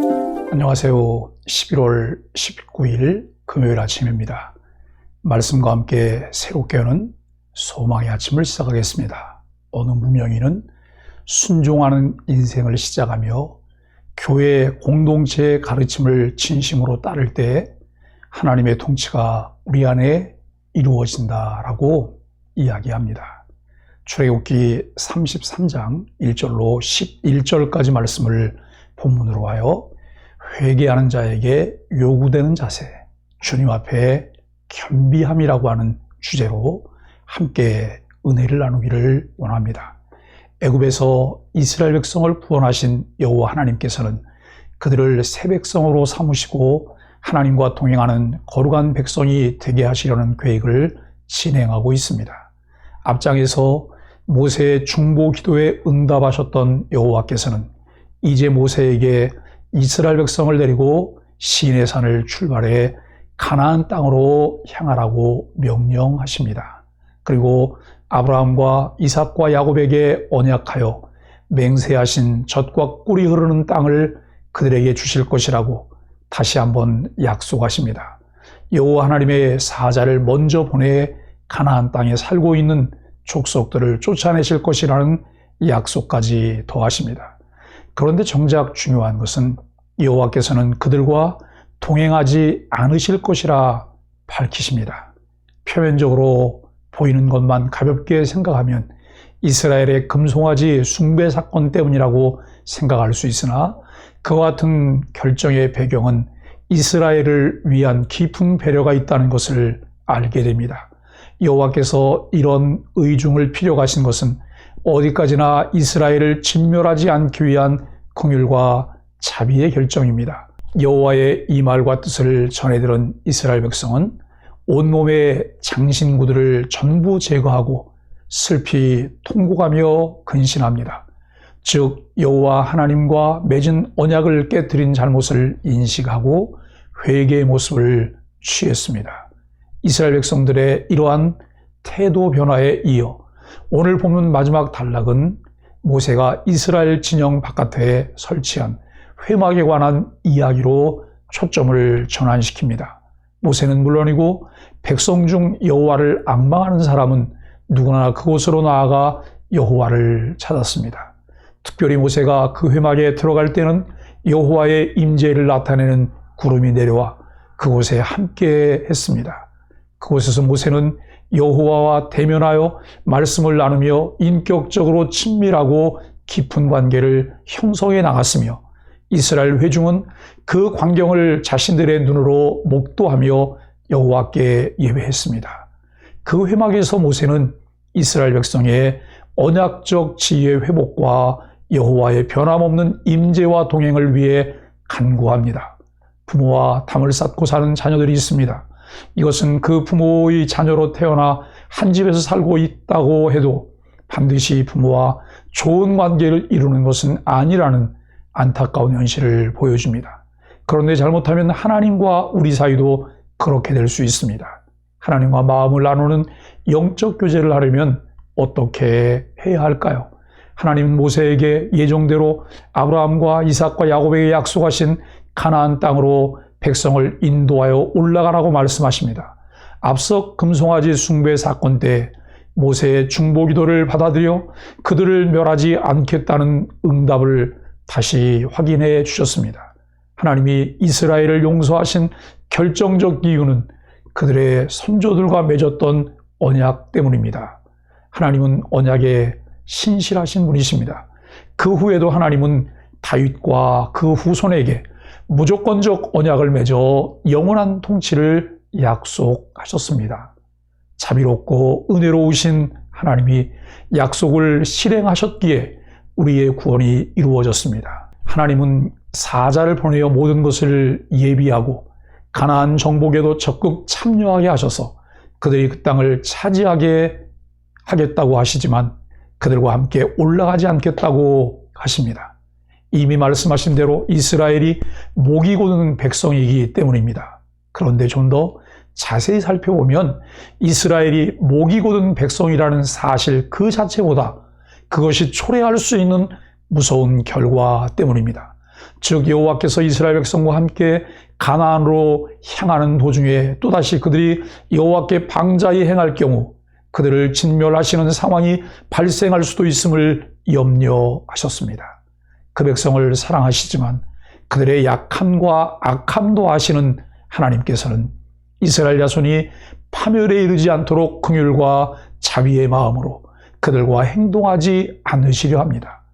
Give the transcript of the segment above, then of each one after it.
안녕하세요. 11월 19일 금요일 아침입니다. 말씀과 함께 새롭게 여는 소망의 아침을 시작하겠습니다. 어느 무명인은 순종하는 인생을 시작하며 교회 공동체의 가르침을 진심으로 따를 때 하나님의 통치가 우리 안에 이루어진다라고 이야기합니다. 출애굽기 33장 1절로 11절까지 말씀을 본문으로 하여 회개하는 자에게 요구되는 자세, 주님 앞에 겸비함이라고 하는 주제로 함께 은혜를 나누기를 원합니다. 애굽에서 이스라엘 백성을 구원하신 여호와 하나님께서는 그들을 새 백성으로 삼으시고 하나님과 동행하는 거룩한 백성이 되게 하시려는 계획을 진행하고 있습니다. 앞장에서 모세의 중보 기도에 응답하셨던 여호와께서는 이제 모세에게 이스라엘 백성을 데리고 시내 산을 출발해 가나안 땅으로 향하라고 명령하십니다. 그리고 아브라함과 이삭과 야곱에게 언약하여 맹세하신 젖과 꿀이 흐르는 땅을 그들에게 주실 것이라고 다시 한번 약속하십니다. 여호와 하나님의 사자를 먼저 보내 가나안 땅에 살고 있는 족속들을 쫓아내실 것이라는 약속까지 더하십니다. 그런데 정작 중요한 것은 여호와께서는 그들과 동행하지 않으실 것이라 밝히십니다. 표면적으로 보이는 것만 가볍게 생각하면 이스라엘의 금송아지 숭배 사건 때문이라고 생각할 수 있으나 그와 같은 결정의 배경은 이스라엘을 위한 깊은 배려가 있다는 것을 알게 됩니다. 여호와께서 이런 의중을 필요하신 것은 어디까지나 이스라엘을 진멸하지 않기 위한 긍휼과 자비의 결정입니다. 여호와의 이 말과 뜻을 전해들은 이스라엘 백성은 온몸의 장신구들을 전부 제거하고 슬피 통곡하며 근신합니다. 즉 여호와 하나님과 맺은 언약을 깨뜨린 잘못을 인식하고 회개의 모습을 취했습니다. 이스라엘 백성들의 이러한 태도 변화에 이어 오늘 본문 마지막 단락은 모세가 이스라엘 진영 바깥에 설치한 회막에 관한 이야기로 초점을 전환시킵니다. 모세는 물론이고 백성 중 여호와를 앙망하는 사람은 누구나 그곳으로 나아가 여호와를 찾았습니다. 특별히 모세가 그 회막에 들어갈 때는 여호와의 임재를 나타내는 구름이 내려와 그곳에 함께 했습니다. 그곳에서 모세는 여호와와 대면하여 말씀을 나누며 인격적으로 친밀하고 깊은 관계를 형성해 나갔으며 이스라엘 회중은 그 광경을 자신들의 눈으로 목도하며 여호와께 예배했습니다. 그 회막에서 모세는 이스라엘 백성의 언약적 지혜의 회복과 여호와의 변함없는 임재와 동행을 위해 간구합니다. 부모와 담을 쌓고 사는 자녀들이 있습니다. 이것은 그 부모의 자녀로 태어나 한 집에서 살고 있다고 해도 반드시 부모와 좋은 관계를 이루는 것은 아니라는 안타까운 현실을 보여줍니다. 그런데 잘못하면 하나님과 우리 사이도 그렇게 될 수 있습니다. 하나님과 마음을 나누는 영적 교제를 하려면 어떻게 해야 할까요? 하나님은 모세에게 예정대로 아브라함과 이삭과 야곱에게 약속하신 가나안 땅으로 백성을 인도하여 올라가라고 말씀하십니다. 앞서 금송아지 숭배 사건 때 모세의 중보 기도를 받아들여 그들을 멸하지 않겠다는 응답을 다시 확인해 주셨습니다. 하나님이 이스라엘을 용서하신 결정적 이유는 그들의 선조들과 맺었던 언약 때문입니다. 하나님은 언약에 신실하신 분이십니다. 그 후에도 하나님은 다윗과 그 후손에게 무조건적 언약을 맺어 영원한 통치를 약속하셨습니다. 자비롭고 은혜로우신 하나님이 약속을 실행하셨기에 우리의 구원이 이루어졌습니다. 하나님은 사자를 보내어 모든 것을 예비하고 가나안 정복에도 적극 참여하게 하셔서 그들이 그 땅을 차지하게 하겠다고 하시지만 그들과 함께 올라가지 않겠다고 하십니다. 이미 말씀하신 대로 이스라엘이 목이 고는 백성이기 때문입니다. 그런데 좀 더 자세히 살펴보면 이스라엘이 목이 고든 백성이라는 사실 그 자체보다 그것이 초래할 수 있는 무서운 결과 때문입니다. 즉 여호와께서 이스라엘 백성과 함께 가나안으로 향하는 도중에 또다시 그들이 여호와께 방자히 행할 경우 그들을 진멸하시는 상황이 발생할 수도 있음을 염려하셨습니다. 그 백성을 사랑하시지만 그들의 약함과 악함도 아시는 하나님께서는 이스라엘 자손이 파멸에 이르지 않도록 긍휼과 자비의 마음으로 그들과 행동하지 않으시려 합니다.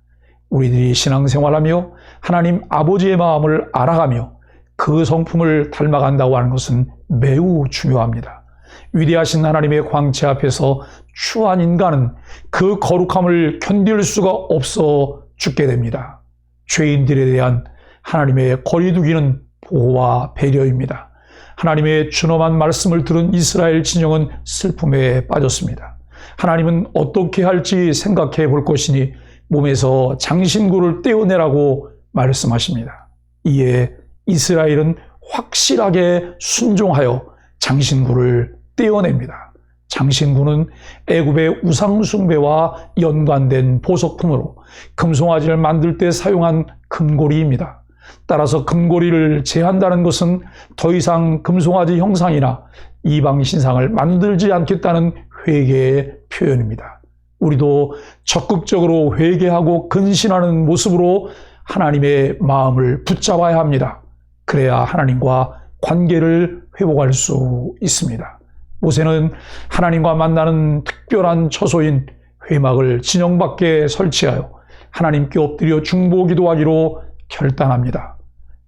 우리들이 신앙생활하며 하나님 아버지의 마음을 알아가며 그 성품을 닮아간다고 하는 것은 매우 중요합니다. 위대하신 하나님의 광채 앞에서 추한 인간은 그 거룩함을 견딜 수가 없어 죽게 됩니다. 죄인들에 대한 하나님의 거리두기는 보호와 배려입니다. 하나님의 준엄한 말씀을 들은 이스라엘 진영은 슬픔에 빠졌습니다. 하나님은 어떻게 할지 생각해 볼 것이니 몸에서 장신구를 떼어내라고 말씀하십니다. 이에 이스라엘은 확실하게 순종하여 장신구를 떼어냅니다. 장신구는 애굽의 우상숭배와 연관된 보석품으로 금송아지를 만들 때 사용한 금고리입니다. 따라서 금고리를 제한다는 것은 더 이상 금송아지 형상이나 이방 신상을 만들지 않겠다는 회개의 표현입니다. 우리도 적극적으로 회개하고 근신하는 모습으로 하나님의 마음을 붙잡아야 합니다. 그래야 하나님과 관계를 회복할 수 있습니다. 모세는 하나님과 만나는 특별한 처소인 회막을 진영 밖에 설치하여 하나님께 엎드려 중보기도하기로 결단합니다.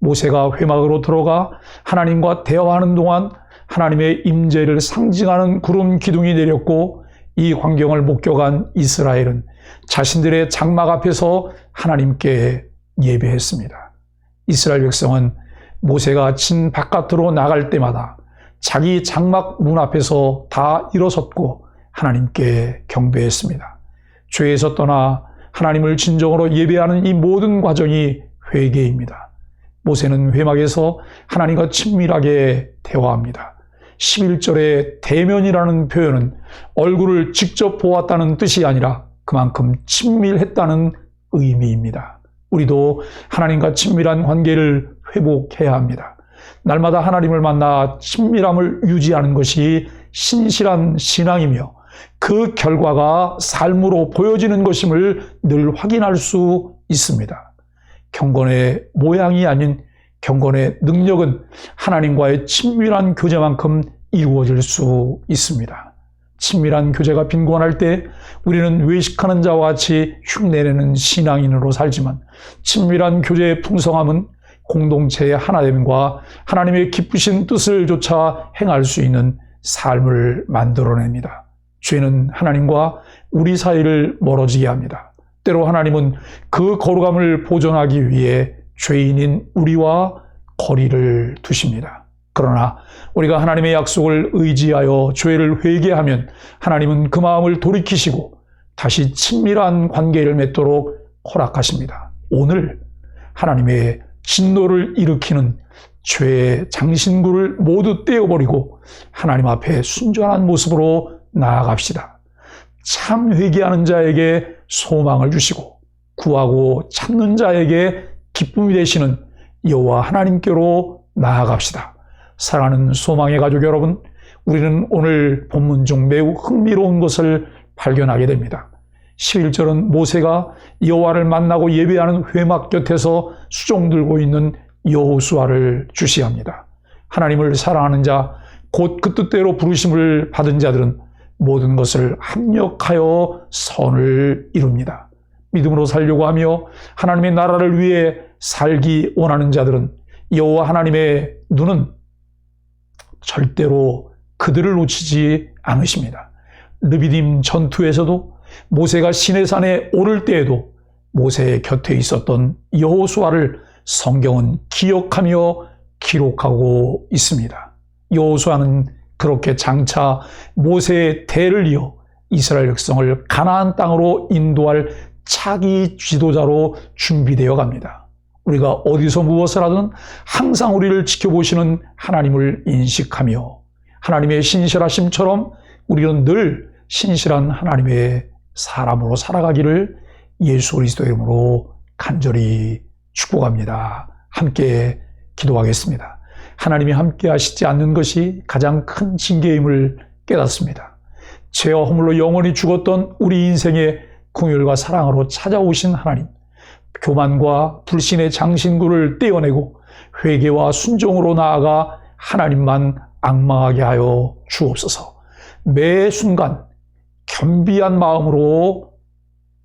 모세가 회막으로 들어가 하나님과 대화하는 동안 하나님의 임재를 상징하는 구름 기둥이 내렸고 이 광경을 목격한 이스라엘은 자신들의 장막 앞에서 하나님께 예배했습니다. 이스라엘 백성은 모세가 진 바깥으로 나갈 때마다 자기 장막 문 앞에서 다 일어섰고 하나님께 경배했습니다. 죄에서 떠나 하나님을 진정으로 예배하는 이 모든 과정이 회개입니다. 모세는 회막에서 하나님과 친밀하게 대화합니다. 11절의 대면이라는 표현은 얼굴을 직접 보았다는 뜻이 아니라 그만큼 친밀했다는 의미입니다. 우리도 하나님과 친밀한 관계를 회복해야 합니다. 날마다 하나님을 만나 친밀함을 유지하는 것이 신실한 신앙이며 그 결과가 삶으로 보여지는 것임을 늘 확인할 수 있습니다. 경건의 모양이 아닌 경건의 능력은 하나님과의 친밀한 교제만큼 이루어질 수 있습니다. 친밀한 교제가 빈곤할 때 우리는 외식하는 자와 같이 흉내내는 신앙인으로 살지만 친밀한 교제의 풍성함은 공동체의 하나됨과 하나님의 기쁘신 뜻을 조차 행할 수 있는 삶을 만들어냅니다. 죄는 하나님과 우리 사이를 멀어지게 합니다. 때로 하나님은 그 거룩함을 보존하기 위해 죄인인 우리와 거리를 두십니다. 그러나 우리가 하나님의 약속을 의지하여 죄를 회개하면 하나님은 그 마음을 돌이키시고 다시 친밀한 관계를 맺도록 허락하십니다. 오늘 하나님의 진노를 일으키는 죄의 장신구를 모두 떼어버리고 하나님 앞에 순전한 모습으로 나아갑시다. 참 회개하는 자에게 소망을 주시고 구하고 찾는 자에게 기쁨이 되시는 여호와 하나님께로 나아갑시다. 사랑하는 소망의 가족 여러분, 우리는 오늘 본문 중 매우 흥미로운 것을 발견하게 됩니다. 11절은 모세가 여호와를 만나고 예배하는 회막 곁에서 수종 들고 있는 여호수아를 주시합니다. 하나님을 사랑하는 자, 곧 그 뜻대로 부르심을 받은 자들은 모든 것을 합력하여 선을 이룹니다. 믿음으로 살려고 하며 하나님의 나라를 위해 살기 원하는 자들은 여호와 하나님의 눈은 절대로 그들을 놓치지 않으십니다. 르비딤 전투에서도 모세가 시내산에 오를 때에도 모세의 곁에 있었던 여호수아를 성경은 기억하며 기록하고 있습니다. 여호수아는 그렇게 장차 모세의 대를 이어 이스라엘 백성을 가나안 땅으로 인도할 차기 지도자로 준비되어 갑니다. 우리가 어디서 무엇을 하든 항상 우리를 지켜보시는 하나님을 인식하며 하나님의 신실하심처럼 우리는 늘 신실한 하나님의 사람으로 살아가기를 예수 그리스도 이름으로 간절히 축복합니다. 함께 기도하겠습니다. 하나님이 함께 하시지 않는 것이 가장 큰 징계임을 깨닫습니다. 죄와 허물로 영원히 죽었던 우리 인생의 긍휼과 사랑으로 찾아오신 하나님, 교만과 불신의 장신구를 떼어내고 회개와 순종으로 나아가 하나님만 앙망하게 하여 주옵소서. 매 순간 겸비한 마음으로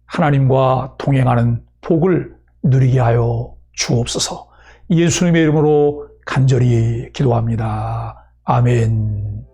하나님과 동행하는 복을 누리게 하여 주옵소서. 예수님의 이름으로 간절히 기도합니다. 아멘.